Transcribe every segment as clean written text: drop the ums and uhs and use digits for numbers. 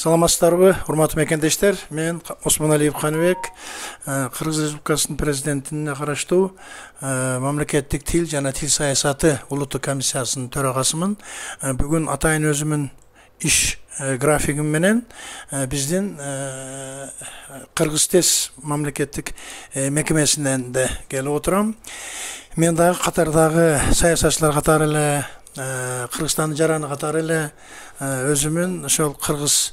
Саламатсыздарбы, урматтуу мекендештер. Мен Осмоналиев Каныбек, Кыргыз Республикасынын президентине караштуу мамлекеттик тил жана тил саясаты улуттук комиссиясынын төрагасымын. Бүгүн атайын өзүмүн иш графигим менен биздин Кыргыз тез мамлекеттик мекемесинен де келип отурам. Мен дагы катардагы саясатчылар катары эле Кыргызстандын жараны катары эле өзүмүн ошол Кыргыз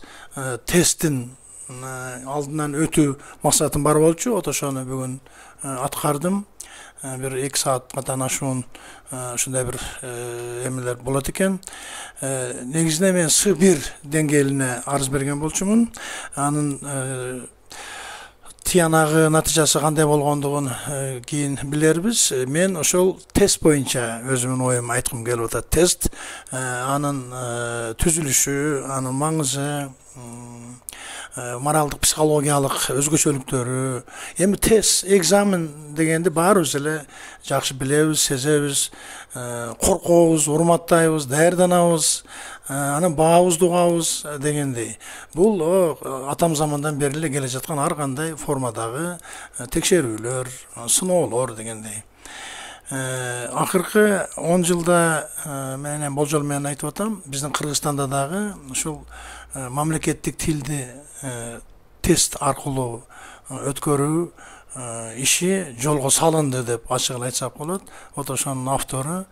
тесттин алдынан өтүү максатым бар болчу. Ошону бүгүн аткардым. Bir 2 saatка танашуун ушундай бир эмелер болот экен. Негизинен мен С1 деңгээлине арыз берген болчумун. Анын тиянагы натыйжасы кандай болгондугун кийин билербиз. Мен ошол тест боюнча өзүмдүн оюмду айткым келип атат. Тест анын түзүлүшү, анын маңызы, моралдык психологиялык өзгөчөлүктөрү. Эми тест, экзамен дегенди баарыбыз эле жакшы билебиз, сезебиз, коркобуз, урматтайбыз, даярданабыз, анан баабызды угабыз дегендей. Бул атам замандан бери эле келе жаткан ар кандай формадагы текшерүүлөр, сыноолор дегендей. Акыркы 10 жылда менен болжол менен айтып атам, биздин Кыргызстанда дагы ушул мамлекеттик тилди тест аркылуу өткөрүү иши жолго салынды деп ачыгын айтсак болот. Ошонун автору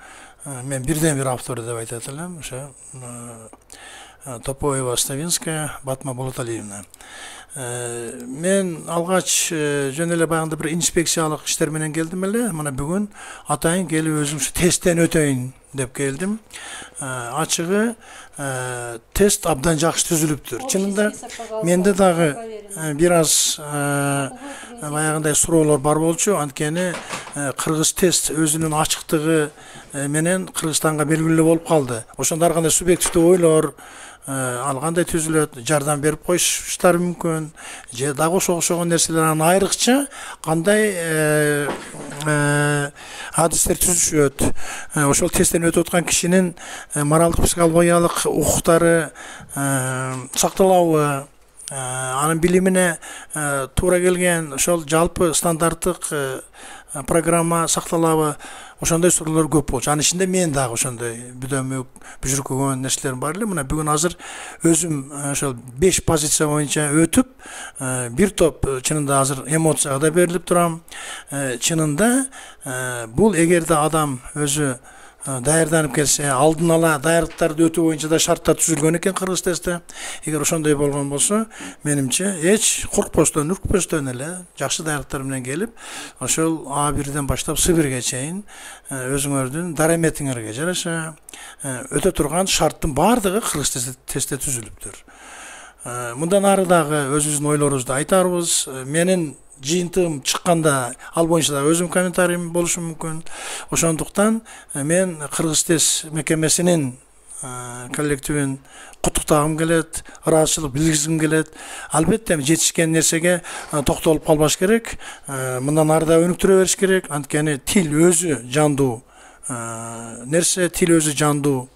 мен бирден бир автор деп айтат элем, ошо Топоева Ставинская Батма Болоталиевна. Мен алгач жөн эле баягында бир инспекциялык иштер менен келдим эле. Мына бүгүн атайын келип өзүм тесттен өтөйүн деп келдим. Ачыгы тест абдан жакшы түзүлүптүр. Чынында менде дагы бир аз баягындай суроолор бар болчу. Анткени Кыргыз тест өзүнүн ачыктыгы менен Кыргызстанга белгилүү болуп калды. Ошондо ар кандай субъективдүү ойлор ал кандай түзүлөт, жардам берип коюштары мүмкүн, же дагы окшогон нерселер, анан айрыкча кандай адистер түзүшөт. Ошол тесттен өтүп аткан кишинин моралдык психологиялык укуктары сакталабы, анын билимине туура келген ошол жалпы стандарттык программа сакталабы, ошондой суроолор көп болчу. Анын ичинде мен дагы ошондой бүжүркөгөн нерселерим бар эле. Мына бүгүн азыр өзүм ошол 5 позиция боюнча өтүп, бир топ чынында азыр эмоцияга да берилип турам. Чынында бул эгерде адам өзү даярданып келсе, алдын ала даярдыктарды өтүү боюнча да шарттар түзүлгөн экен Кыргыз тестте. Эгер ошондой болгон болсо, менимче эч коркпостон, үркпөстөн эле жакшы даярдыктар менен келип, ошол А1ден баштап С1ге чейин өзүңөрдүн дараметиңерге жараша өтө турган шарттын баардыгы Кыргыз тестте түзүлүптүр. Мындан ары дагы өзүбүздүн ойлорубузду айтарбыз. Менин жыйынтыгым чыкканда ал боюнча да өзүм комментариям болушу мүмкүн. Ошондуктан мен Кыргыз тест мекемесинин коллективин куттуктагым келет, ыраазычылык билгизгим келет. Албетте жетишкен нерсеге токтолуп калбаш керек. Мындан ары да өнүктүрө бериш керек. Анткени тил өзү жандуу нерсе, тил өзү жандуу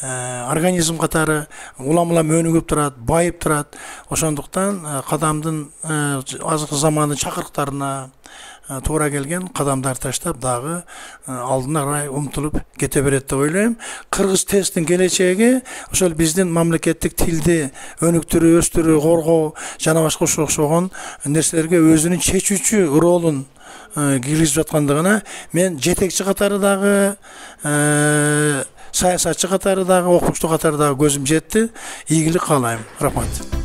организм катары улам-улам өнүгүп турат, байып турат. Ошондуктан кадамдын азыркы замандын чакырыктарына туура келген кадамдар таштап дагы алдына карай умтулуп кете берет деп ойлойм. Кыргыз тесттин келечеги ошол биздин мамлекеттик тилди өнүктүрүү, өстүрүү, коргоо жана башка окшогон нерселерге өзүнүн чечүүчү ролун киргизип жаткандыгына мен жетекчи катары дагы саясатчы катары дагы, окумуштуу катары дагы көзүм жетти. Ийгилик каалайм. Рахмат.